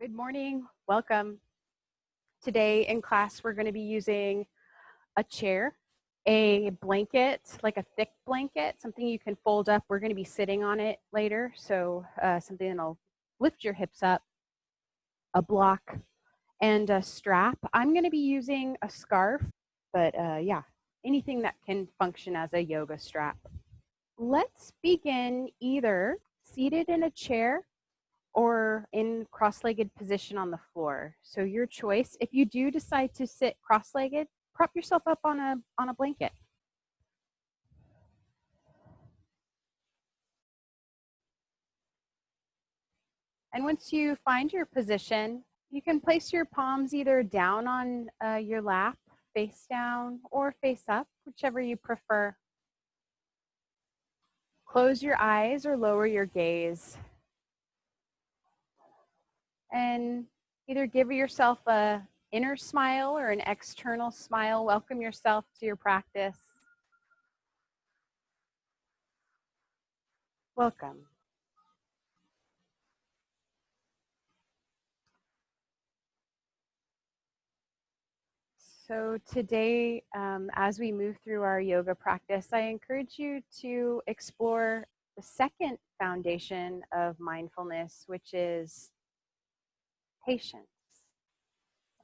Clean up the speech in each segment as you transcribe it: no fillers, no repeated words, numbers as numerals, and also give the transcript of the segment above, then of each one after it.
Good morning, welcome. Today in class we're going to be using a chair, a blanket, like a thick blanket, something you can fold up. We're going to be sitting on it later, so something that'll lift your hips up, a block, and a strap. I'm going to be using a scarf, but yeah, anything that can function as a yoga strap. Let's begin either seated in a chair or in cross-legged position on the floor. So your choice. If you do decide to sit cross-legged, prop yourself up on a blanket. And once you find your position, you can place your palms either down on your lap, face down, or face up, whichever you prefer. Close your eyes or lower your gaze. And either give yourself an inner smile or an external smile. Welcome yourself to your practice. Welcome. So today, as we move through our yoga practice, I encourage you to explore the second foundation of mindfulness, which is patience.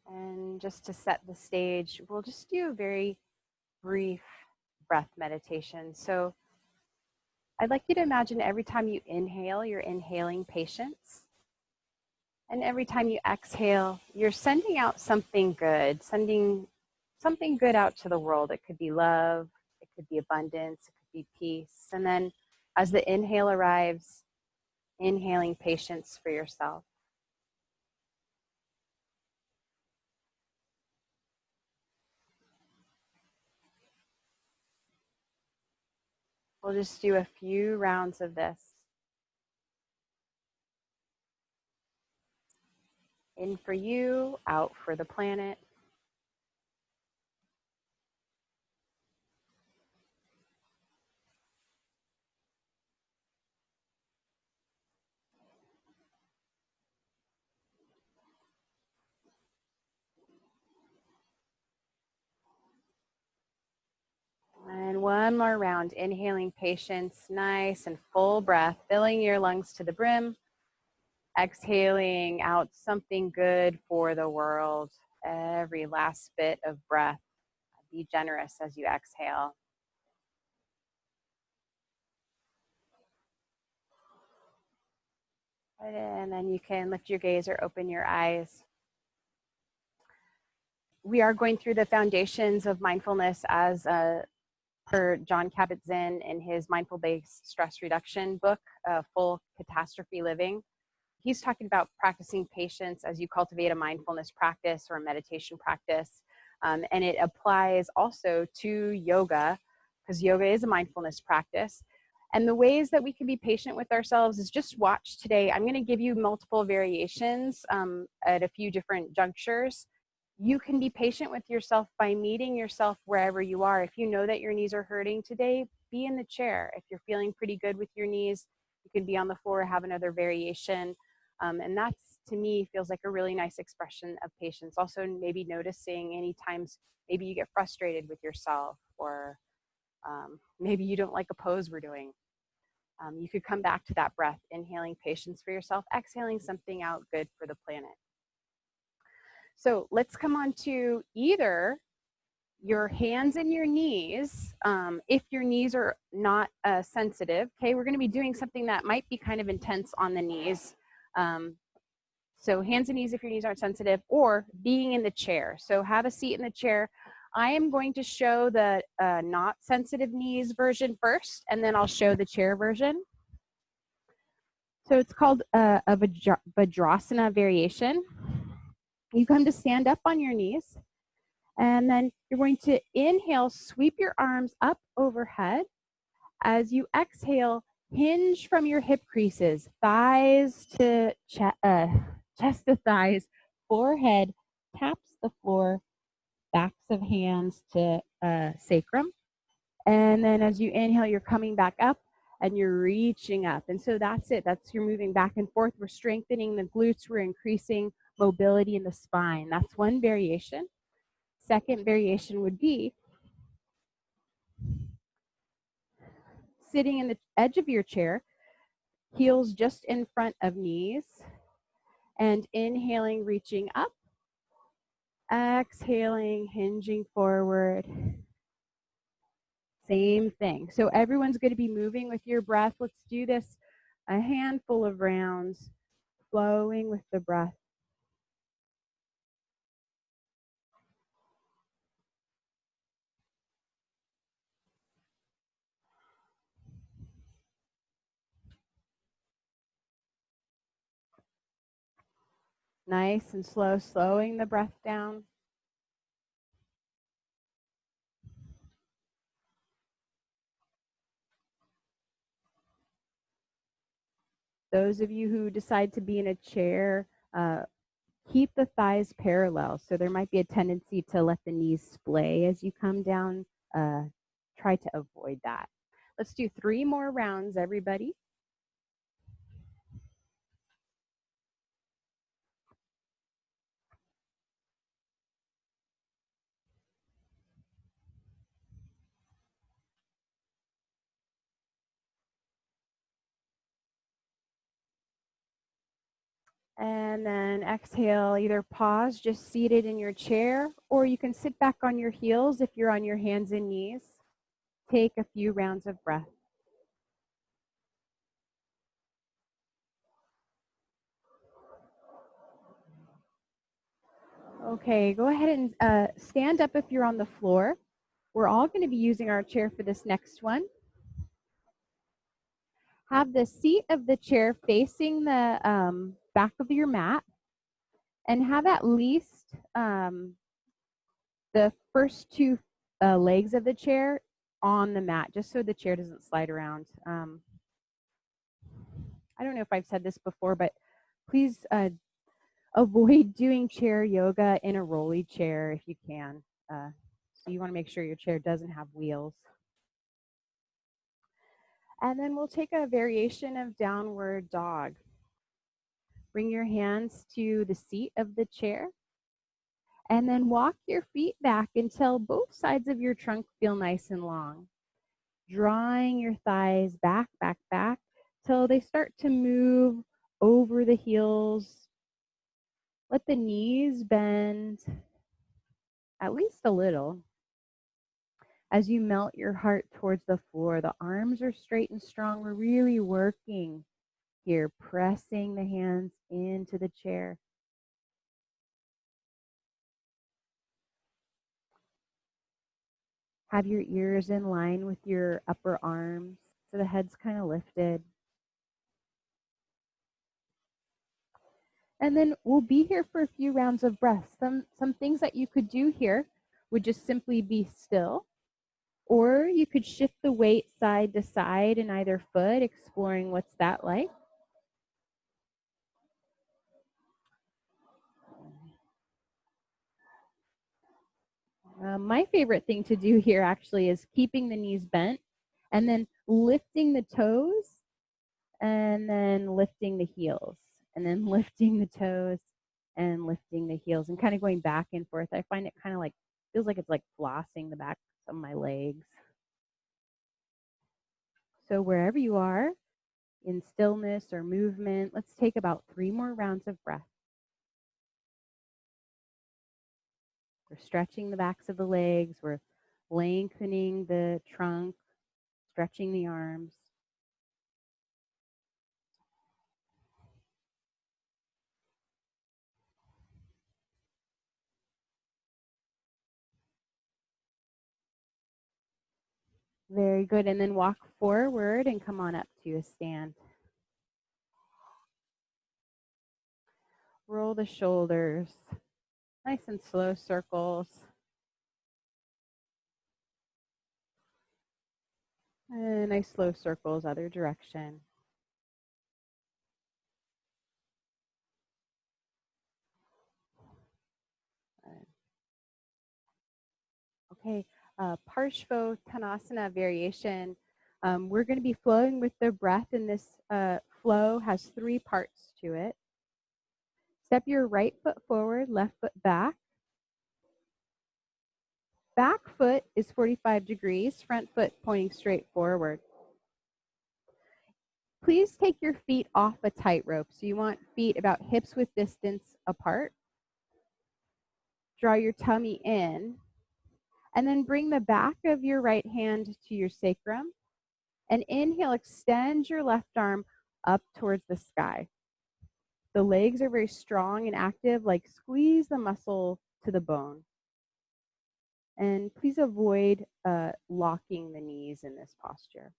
And just to set the stage, we'll just do a very brief breath meditation. So I'd like you to imagine every time you inhale, you're inhaling patience. And every time you exhale, you're sending out something good, sending something good out to the world. It could be love, it could be abundance, it could be peace. And then as the inhale arrives, inhaling patience for yourself. We'll just do a few rounds of this. In for you, out for the planet. And one more round, inhaling patience, nice and full breath, filling your lungs to the brim. Exhaling out something good for the world. Every last bit of breath. Be generous as you exhale. And then you can lift your gaze or open your eyes. We are going through the foundations of mindfulness as per John Kabat-Zinn in his Mindful-Based Stress Reduction book, Full Catastrophe Living. He's talking about practicing patience as you cultivate a mindfulness practice or a meditation practice. And it applies also to yoga, because yoga is a mindfulness practice. And the ways that we can be patient with ourselves is just watch today. I'm going to give you multiple variations at a few different junctures. You can be patient with yourself by meeting yourself wherever you are. If you know that your knees are hurting today, be in the chair. If you're feeling pretty good with your knees, you can be on the floor, have another variation. And that's, to me, feels like a really nice expression of patience. Also, maybe noticing any times maybe you get frustrated with yourself, or maybe you don't like a pose we're doing. You could come back to that breath, inhaling patience for yourself, exhaling something out good for the planet. So let's come on to either your hands and your knees. If your knees are not sensitive, okay, we're going to be doing something that might be kind of intense on the knees. So hands and knees if your knees aren't sensitive, or being in the chair. So have a seat in the chair. I am going to show the not sensitive knees version first, and then I'll show the chair version. So it's called a Vajrasana variation. You come to stand up on your knees, and then you're going to inhale, sweep your arms up overhead. As you exhale, hinge from your hip creases, thighs to chest to thighs, forehead taps the floor, backs of hands to sacrum. And then as you inhale, you're coming back up and you're reaching up. And so that's it. That's you're moving back and forth. We're strengthening the glutes. We're increasing mobility in the spine. That's one variation. Second variation would be sitting in the edge of your chair, heels just in front of knees, and inhaling, reaching up, exhaling, hinging forward. Same thing. So everyone's going to be moving with your breath. Let's do this a handful of rounds, flowing with the breath. Nice and slow, slowing the breath down. Those of you who decide to be in a chair, keep the thighs parallel. So there might be a tendency to let the knees splay as you come down. Try to avoid that. Let's do 3 more rounds, everybody. And then exhale, either pause, just seated in your chair, or you can sit back on your heels if you're on your hands and knees. Take a few rounds of breath. Okay, go ahead and stand up if you're on the floor. We're all going to be using our chair for this next one. Have the seat of the chair facing the back of your mat, and have at least the first 2 legs of the chair on the mat, just so the chair doesn't slide around. I don't know if I've said this before, but please avoid doing chair yoga in a rolly chair if you can. So you want to make sure your chair doesn't have wheels. And then we'll take a variation of downward dog. Bring your hands to the seat of the chair, and then walk your feet back until both sides of your trunk feel nice and long. Drawing your thighs back, back, back, till they start to move over the heels. Let the knees bend at least a little. As you melt your heart towards the floor, the arms are straight and strong. We're really working here, pressing the hands into the chair. Have your ears in line with your upper arms, so the head's kind of lifted. And then we'll be here for a few rounds of breath. Some things that you could do here would just simply be still, or you could shift the weight side to side in either foot, exploring what's that like. My favorite thing to do here actually is keeping the knees bent and then lifting the toes and then lifting the heels and then lifting the toes and lifting the heels and kind of going back and forth. I find it kind of like, feels like it's like flossing the backs of my legs. So wherever you are in stillness or movement, let's take about 3 more rounds of breath. We're stretching the backs of the legs. We're lengthening the trunk, stretching the arms. Very good. And then walk forward and come on up to a stand. Roll the shoulders. Nice and slow circles. And nice slow circles, other direction. Okay, Parshvo Tanasana variation. We're going to be flowing with the breath, and this flow has 3 parts to it. Step your right foot forward, left foot back. Back foot is 45 degrees, front foot pointing straight forward. Please take your feet off a tightrope. So you want feet about hips width distance apart. Draw your tummy in, and then bring the back of your right hand to your sacrum. And inhale, extend your left arm up towards the sky. The legs are very strong and active, like squeeze the muscle to the bone. And please avoid locking the knees in this posture.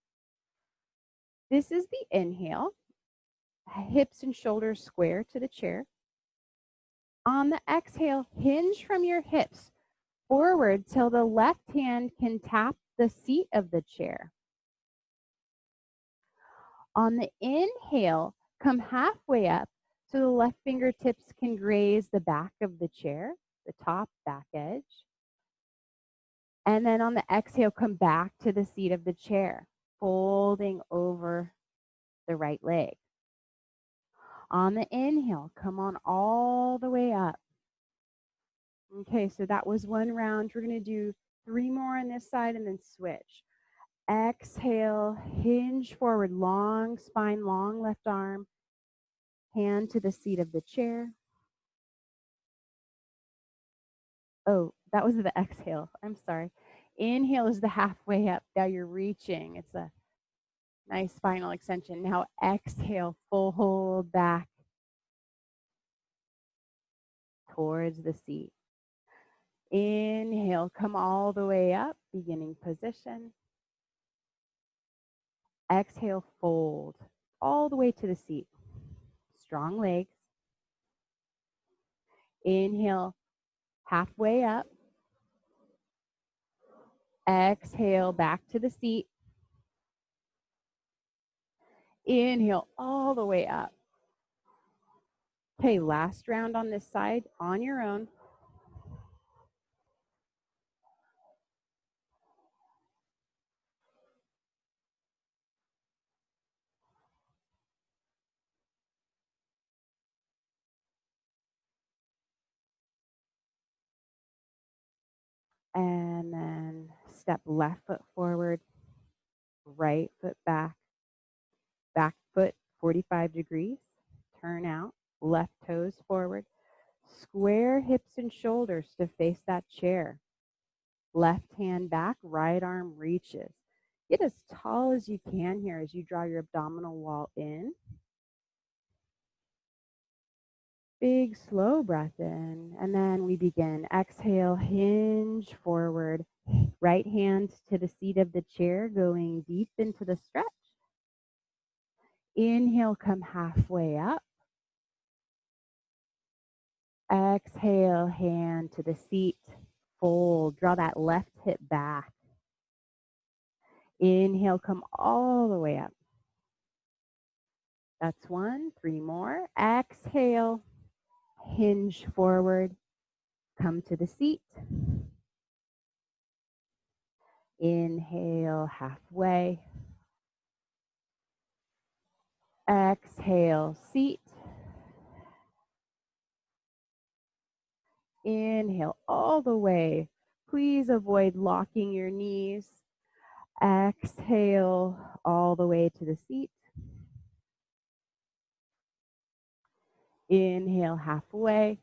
This is the inhale. Hips and shoulders square to the chair. On the exhale, hinge from your hips forward till the left hand can tap the seat of the chair. On the inhale, come halfway up so the left fingertips can graze the back of the chair, the top back edge. And then on the exhale, come back to the seat of the chair, folding over the right leg. On the inhale, come on all the way up. Okay, so that was 1 round. We're going to do 3 more on this side and then switch. Exhale, hinge forward, long spine, long left arm, hand to the seat of the chair. Oh, that was the exhale. I'm sorry. Inhale is the halfway up. Now you're reaching. It's a nice spinal extension. Now exhale, fold back towards the seat. Inhale, come all the way up, beginning position. Exhale, fold all the way to the seat. Strong legs. Inhale, halfway up. Exhale, back to the seat. Inhale, all the way up. Okay, last round on this side on your own. And then step left foot forward, right foot back, back foot 45 degrees, turn out, left toes forward, square hips and shoulders to face that chair. Left hand back, right arm reaches. Get as tall as you can here as you draw your abdominal wall in. Big, slow breath in, and then we begin. Exhale, hinge forward. Right hand to the seat of the chair, going deep into the stretch. Inhale, come halfway up. Exhale, hand to the seat. Fold, draw that left hip back. Inhale, come all the way up. That's 1, 3 more. Exhale, hinge forward, come to the seat. Inhale, halfway. Exhale, seat. Inhale all the way. Please avoid locking your knees. Exhale all the way to the seat. Inhale halfway.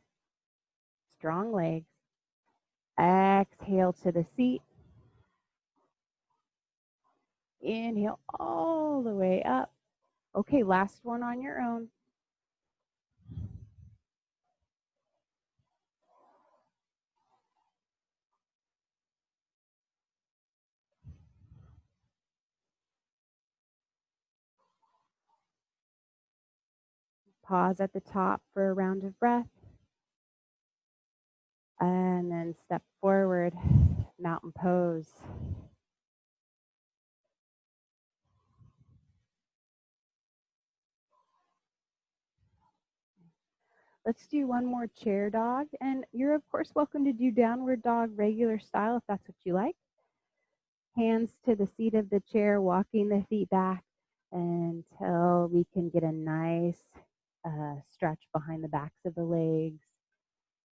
Strong legs. Exhale to the seat. Inhale all the way up. Okay, last one on your own. Pause at the top for a round of breath. And then step forward, mountain pose. Let's do one more chair dog. And you're, of course, welcome to do downward dog regular style if that's what you like. Hands to the seat of the chair, walking the feet back until we can get a nice stretch behind the backs of the legs,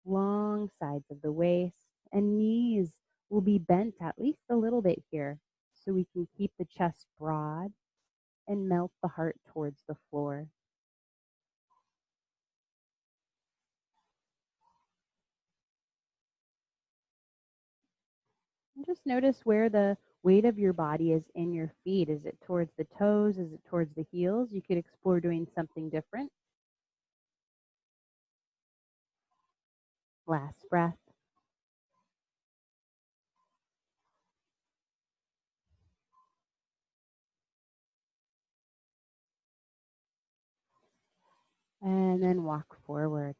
long sides of the waist, and knees will be bent at least a little bit here so we can keep the chest broad and melt the heart towards the floor. And just notice where the weight of your body is in your feet. Is it towards the toes? Is it towards the heels? You could explore doing something different. Last breath. And then walk forward.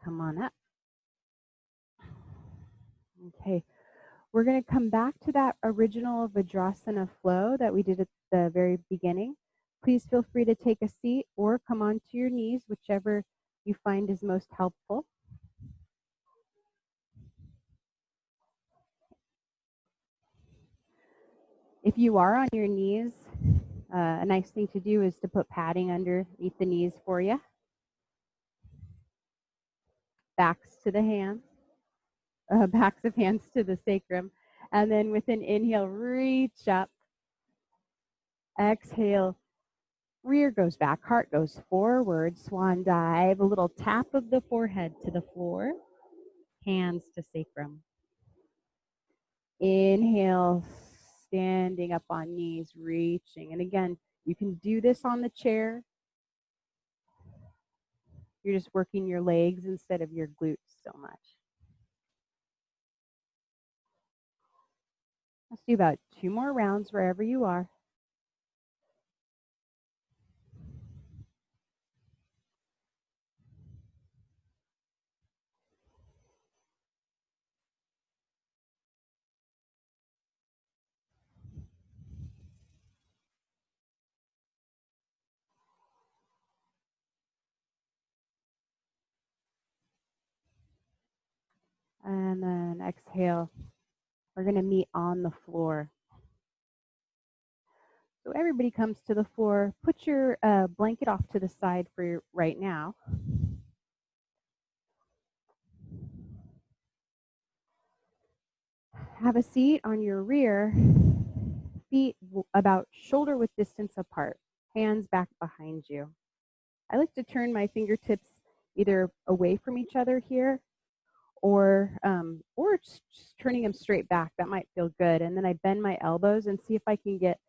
Come on up. Okay, we're going to come back to that original Vajrasana flow that we did at the very beginning. Please feel free to take a seat or come onto your knees, whichever you find is most helpful. If you are on your knees, a nice thing to do is to put padding underneath the knees for you. Backs to the hands, backs of hands to the sacrum. And then with an inhale, reach up. Exhale, rear goes back, heart goes forward, swan dive, a little tap of the forehead to the floor, hands to sacrum. Inhale, standing up on knees, reaching. And again, you can do this on the chair. You're just working your legs instead of your glutes so much. Let's do about 2 more rounds wherever you are. And then exhale. We're going to meet on the floor. So everybody comes to the floor. Put your blanket off to the side for right now. Have a seat on your rear, feet about shoulder width distance apart, hands back behind you. I like to turn my fingertips either away from each other here or just turning them straight back. That might feel good. And then I bend my elbows and see if I can get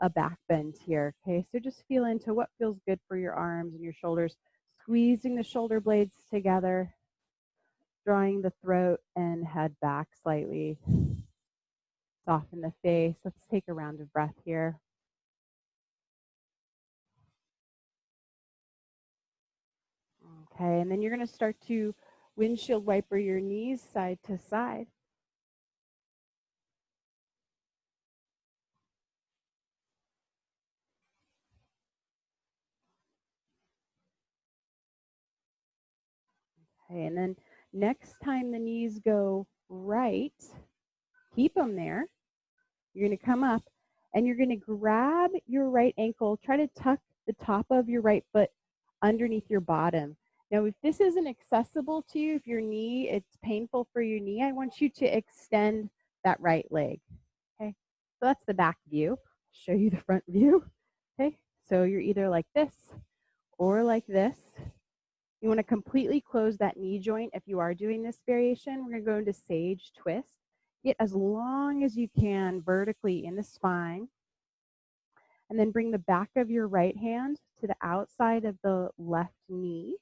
a back bend here. Okay, so just feel into what feels good for your arms and your shoulders, squeezing the shoulder blades together, drawing the throat and head back slightly. Soften the face. Let's take a round of breath here. Okay, and then you're going to start to windshield wiper your knees side to side. Okay, and then next time the knees go right, keep them there. You're going to come up and you're going to grab your right ankle, try to tuck the top of your right foot underneath your bottom. Now, if this isn't accessible to you, if your knee, it's painful for your knee, I want you to extend that right leg. Okay, so that's the back view. I'll show you the front view. Okay, so you're either like this or like this. You want to completely close that knee joint if you are doing this variation. We're going to go into sage twist. Get as long as you can vertically in the spine. And then bring the back of your right hand to the outside of the left knee.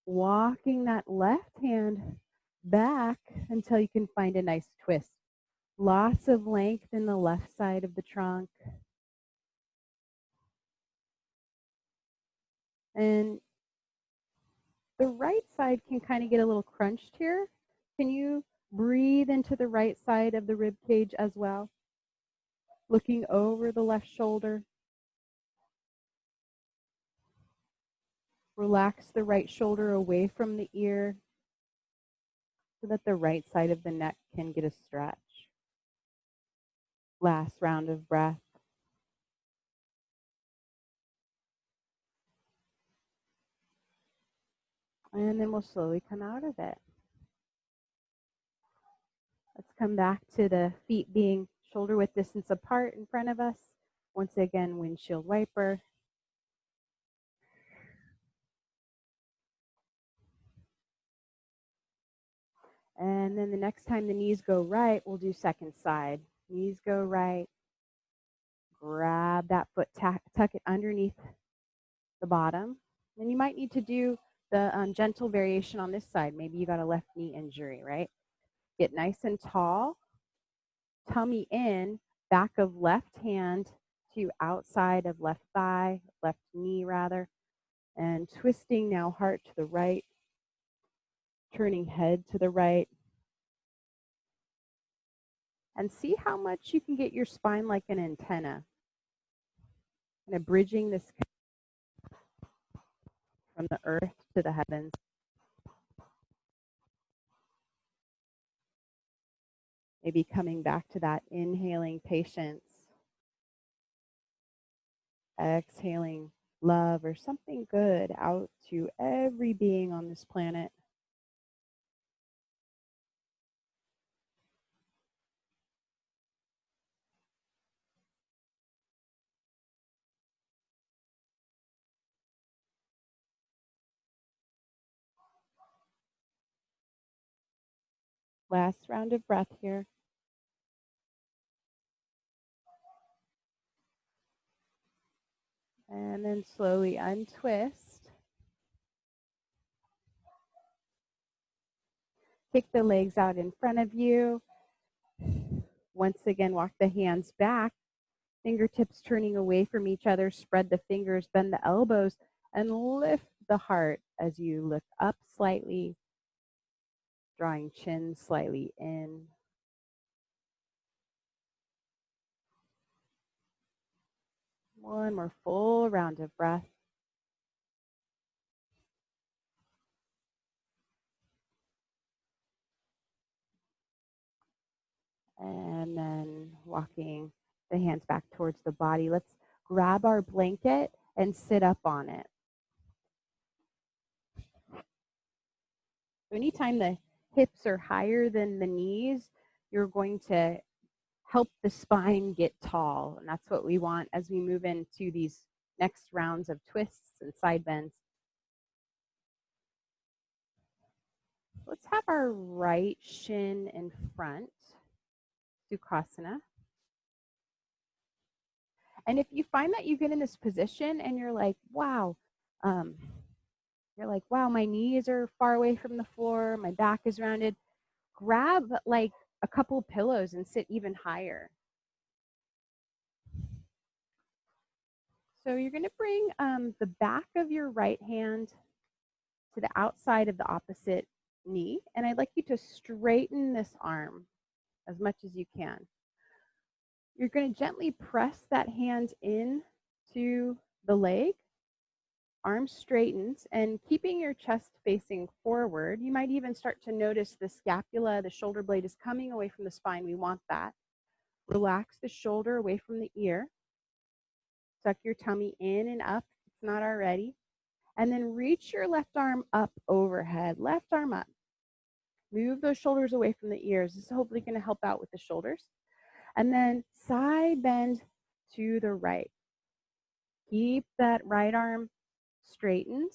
Walking that left hand back until you can find a nice twist. Lots of length in the left side of the trunk. And the right side can kind of get a little crunched here. Can you breathe into the right side of the rib cage as well? Looking over the left shoulder. Relax the right shoulder away from the ear so that the right side of the neck can get a stretch. Last round of breath. And then we'll slowly come out of it. Let's come back to the feet being shoulder width distance apart in front of us. Once again, windshield wiper. And then the next time the knees go right, we'll do second side. Knees go right. Grab that foot, tuck it underneath the bottom. And you might need to do the gentle variation on this side. Maybe you got a left knee injury, right? Get nice and tall. Tummy in, back of left hand to outside of left thigh, left knee rather. And twisting now heart to the right, turning head to the right. And see how much you can get your spine like an antenna. Kind of bridging this from the earth to the heavens. Maybe coming back to that inhaling patience. Exhaling love or something good out to every being on this planet. Last round of breath here. And then slowly untwist. Kick the legs out in front of you. Once again, walk the hands back. Fingertips turning away from each other. Spread the fingers, bend the elbows, and lift the heart as you look up slightly, drawing chin slightly in. One more full round of breath. And then walking the hands back towards the body. Let's grab our blanket and sit up on it. So anytime the hips are higher than the knees, you're going to help the spine get tall. And that's what we want as we move into these next rounds of twists and side bends. Let's have our right shin in front, Sukhasana. And if you find that you get in this position and you're like, wow, my knees are far away from the floor, my back is rounded, grab like a couple pillows and sit even higher. So you're going to bring the back of your right hand to the outside of the opposite knee, and I'd like you to straighten this arm as much as you can. You're going to gently press that hand in to the leg. Arm straightens, and keeping your chest facing forward, you might even start to notice the scapula, the shoulder blade is coming away from the spine. We want that. Relax the shoulder away from the ear. Suck your tummy in and up if it's not already. And then reach your left arm up overhead. Left arm up. Move those shoulders away from the ears. This is hopefully going to help out with the shoulders. And then side bend to the right. Keep that right arm straightened.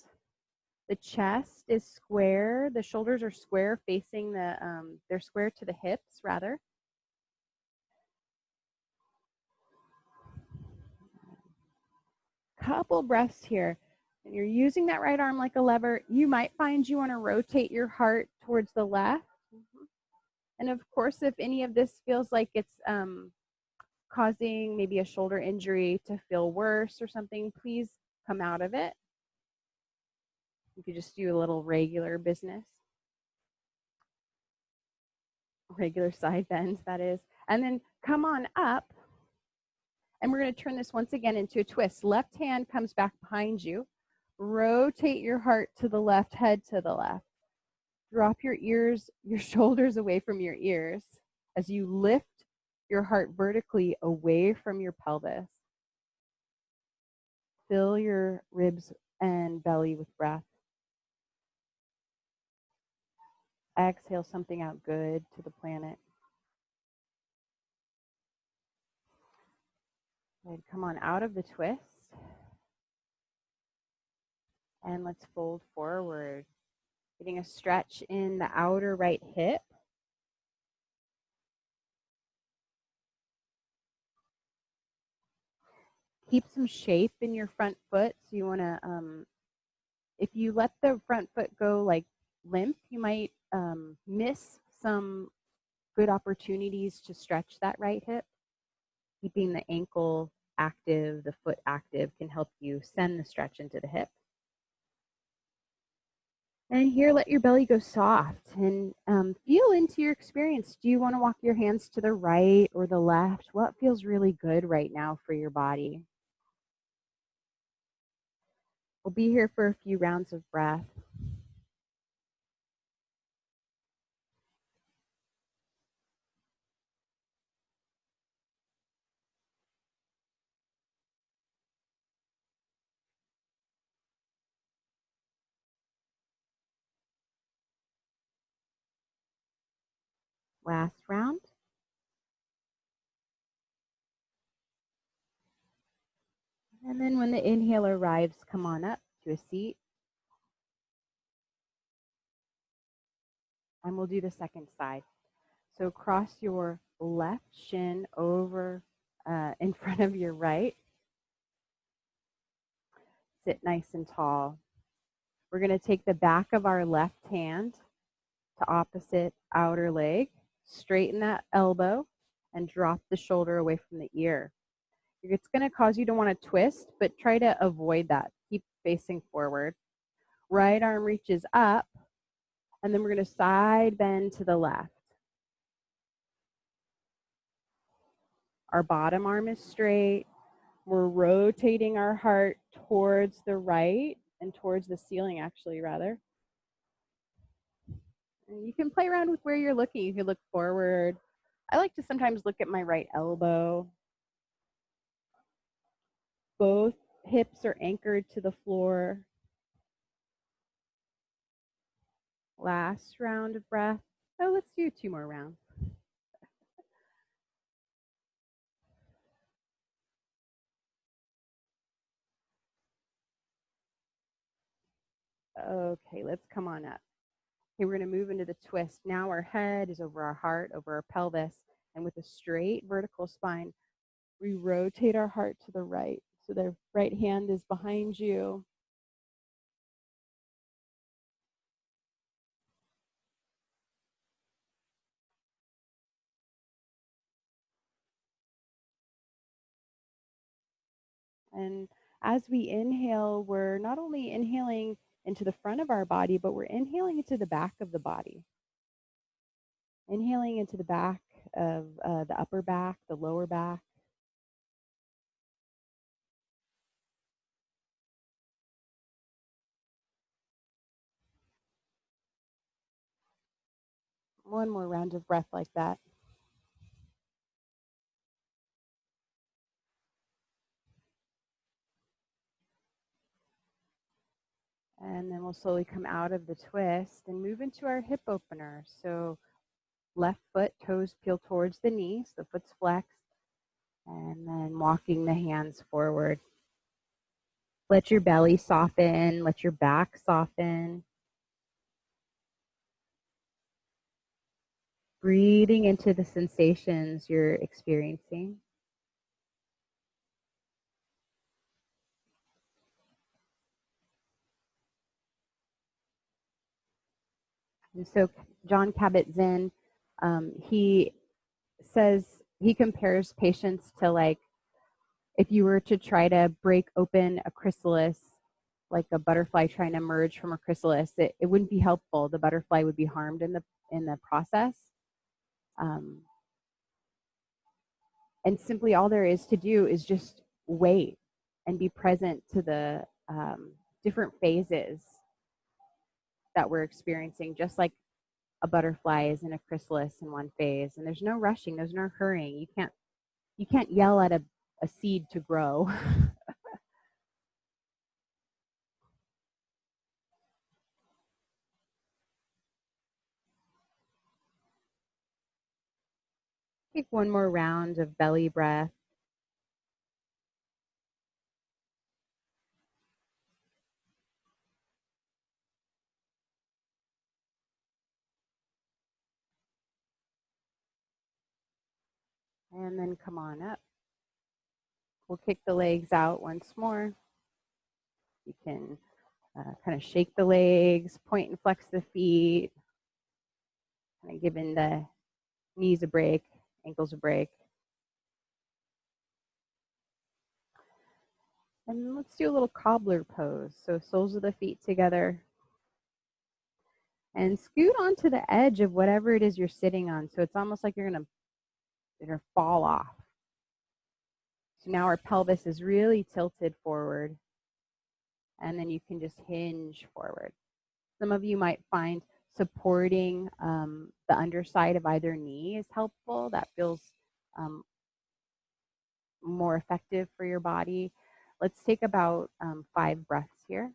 The chest is square. The shoulders are square facing the, they're square to the hips rather. Couple breaths here. And you're using that right arm like a lever. You might find you want to rotate your heart towards the left. And of course, if any of this feels like it's causing maybe a shoulder injury to feel worse or something, please come out of it. You could just do a little regular business. Regular side bends, that is. And then come on up. And we're going to turn this once again into a twist. Left hand comes back behind you. Rotate your heart to the left, head to the left. Drop your ears, your shoulders away from your ears as you lift your heart vertically away from your pelvis. Fill your ribs and belly with breath. Exhale something out good to the planet. Good. Come on out of the twist. And let's fold forward. Getting a stretch in the outer right hip. Keep some shape in your front foot. So you want to, if you let the front foot go like limp, you might miss some good opportunities to stretch that right hip. Keeping the ankle active, the foot active can help you send the stretch into the hip. And here, let your belly go soft and feel into your experience. Do you want to walk your hands to the right or the left? What feels really good right now for your body? We'll be here for a few rounds of breath. Last round. And then when the inhale arrives, come on up to a seat. And we'll do the second side. So cross your left shin over in front of your right. Sit nice and tall. We're going to take the back of our left hand to opposite outer leg. Straighten that elbow and drop the shoulder away from the ear. It's going to cause you to want to twist, but try to avoid that. Keep facing forward. Right arm reaches up, and then we're going to side bend to the left. Our bottom arm is straight. We're rotating our heart towards the right and towards the ceiling, actually, rather. And you can play around with where you're looking. You can look forward. I like to sometimes look at my right elbow. Both hips are anchored to the floor. Last round of breath. Oh, let's do 2 more rounds. Okay, let's come on up. Okay, we're going to move into the twist. Now our head is over our heart, over our pelvis, and with a straight vertical spine, we rotate our heart to the right. So the right hand is behind you. And as we inhale, we're not only inhaling into the front of our body, but we're inhaling into the back of the body. Inhaling into the back of the upper back, the lower back. One more round of breath like that. And then we'll slowly come out of the twist and move into our hip opener. So left foot, toes peel towards the knees, the foot's flexed, and then walking the hands forward. Let your belly soften, let your back soften. Breathing into the sensations you're experiencing. And so John Kabat-Zinn, he says, he compares patients to like, if you were to try to break open a chrysalis, like a butterfly trying to emerge from a chrysalis, it wouldn't be helpful. The butterfly would be harmed in the process. And simply all there is to do is just wait and be present to the different phases that we're experiencing, just like a butterfly is in a chrysalis in one phase, and there's no rushing, there's no hurrying. You can't yell at a seed to grow. Take one more round of belly breath. And then come on up. We'll kick the legs out once more. You can kind of shake the legs, point and flex the feet, kind of giving the knees a break, ankles a break. And let's do a little cobbler pose. So soles of the feet together. And scoot onto the edge of whatever it is you're sitting on. So it's almost like you're going to fall off. So now our pelvis is really tilted forward. And then you can just hinge forward. Some of you might find supporting the underside of either knee is helpful. That feels more effective for your body. Let's take about 5 breaths here.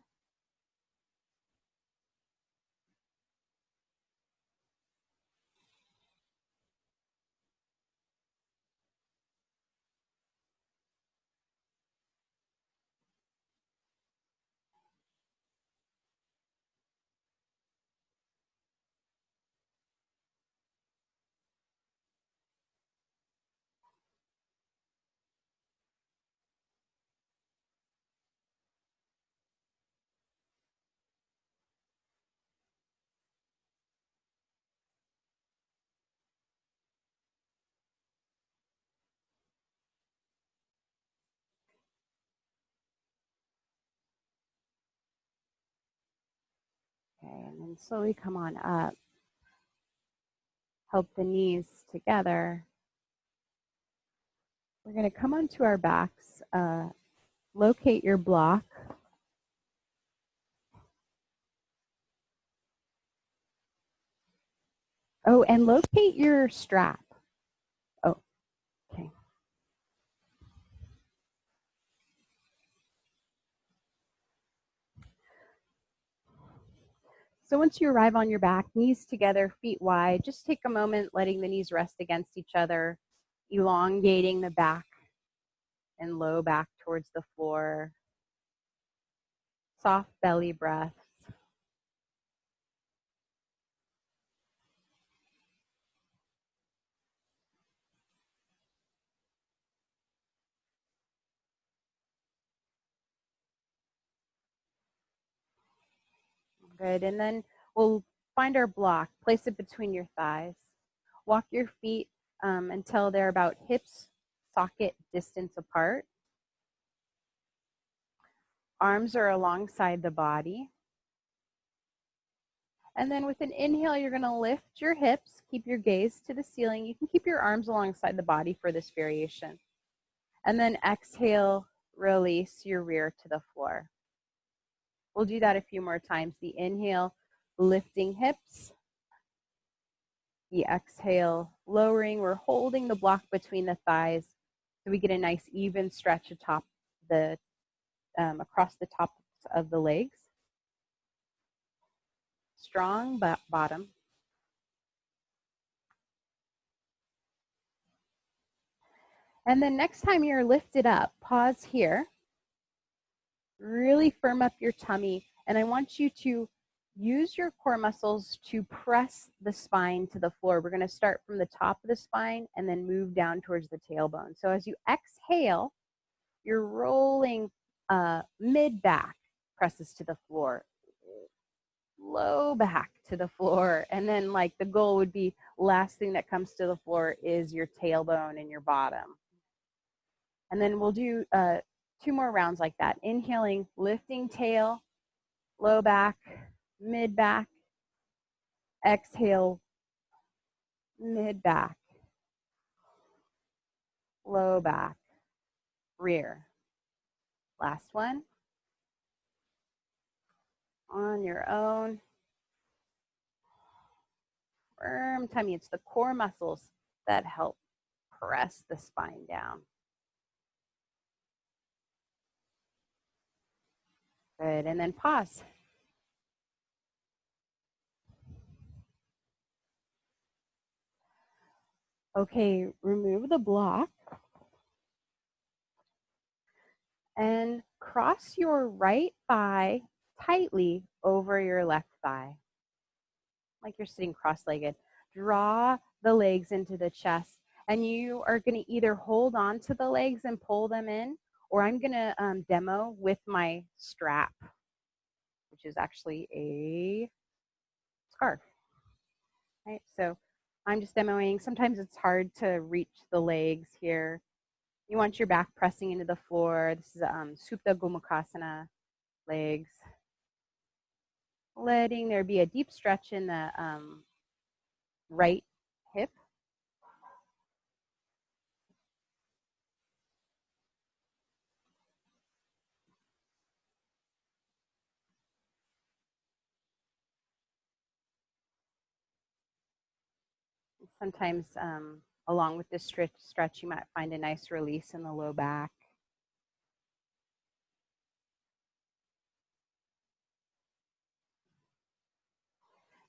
Okay, and then slowly come on up. Help the knees together. We're going to come onto our backs. Locate your block. Oh, and locate your strap. Oh, okay. So once you arrive on your back, knees together, feet wide, just take a moment letting the knees rest against each other, elongating the back and low back towards the floor. Soft belly breaths. Good. And then we'll find our block, place it between your thighs. Walk your feet until they're about hips socket distance apart. Arms are alongside the body. And then with an inhale, you're going to lift your hips, keep your gaze to the ceiling. You can keep your arms alongside the body for this variation. And then exhale, release your rear to the floor. We'll do that a few more times. The inhale, lifting hips. The exhale, lowering. We're holding the block between the thighs so we get a nice even stretch atop the, across the tops of the legs. Strong bottom. And then next time you're lifted up, pause here. Really firm up your tummy. And I want you to use your core muscles to press the spine to the floor. We're going to start from the top of the spine and then move down towards the tailbone. So as you exhale, you're rolling mid-back presses to the floor, low back to the floor. And then like the goal would be last thing that comes to the floor is your tailbone and your bottom. And then we'll do 2 more rounds like that. Inhaling, lifting tail, low back, mid back. Exhale, mid back, low back, rear. Last one. On your own. firm tummy. It's the core muscles that help press the spine down. Good, and then pause. Okay, remove the block and cross your right thigh tightly over your left thigh, like you're sitting cross-legged. Draw the legs into the chest, and you are going to either hold on to the legs and pull them in, or I'm going to demo with my strap, which is actually a scarf. Right, so I'm just demoing. Sometimes it's hard to reach the legs here. You want your back pressing into the floor. This is Supta Gomukhasana, legs. Letting there be a deep stretch in the right hip. Sometimes along with this stretch, you might find a nice release in the low back.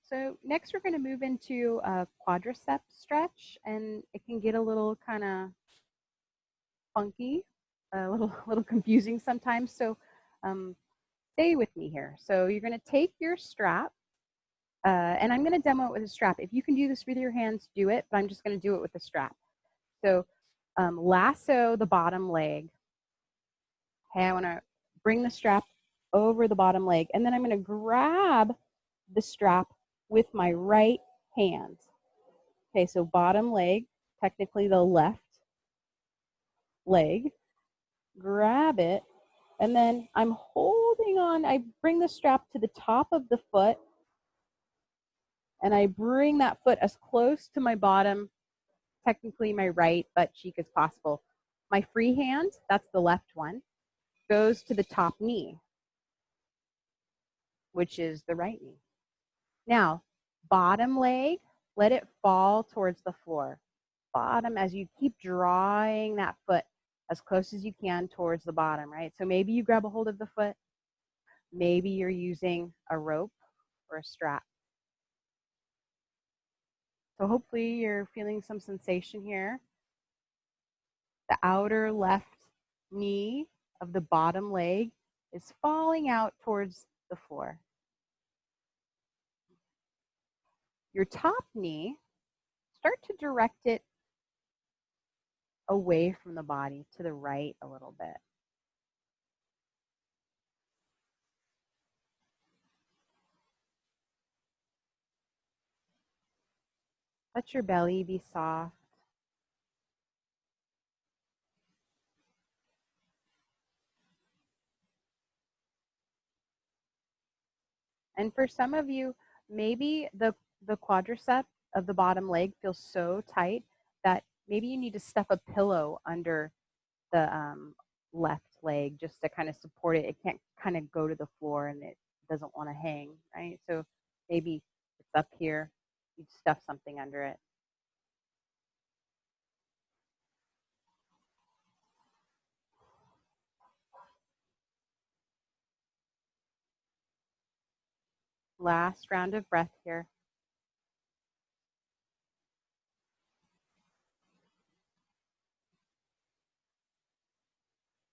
So next we're going to move into a quadricep stretch, and it can get a little kind of funky, a little confusing sometimes. So stay with me here. So you're going to take your strap, and I'm going to demo it with a strap. If you can do this with your hands, do it, but I'm just going to do it with a strap. So lasso the bottom leg. Okay, I want to bring the strap over the bottom leg, and then I'm going to grab the strap with my right hand. Okay, so bottom leg, technically the left leg. Grab it, and then I'm holding on. I bring the strap to the top of the foot, and I bring that foot as close to my bottom, technically my right butt cheek as possible. My free hand, that's the left one, goes to the top knee, which is the right knee. Now, bottom leg, let it fall towards the floor. Bottom, as you keep drawing that foot as close as you can towards the bottom, right? So maybe you grab a hold of the foot. Maybe you're using a rope or a strap. So hopefully you're feeling some sensation here. The outer left knee of the bottom leg is falling out towards the floor. Your top knee, start to direct it away from the body to the right a little bit. Let your belly be soft. And for some of you, maybe the quadricep of the bottom leg feels so tight that maybe you need to stuff a pillow under the left leg just to kind of support it. It can't kind of go to the floor and it doesn't want to hang, right? So maybe it's up here, you stuff something under it. Last round of breath here.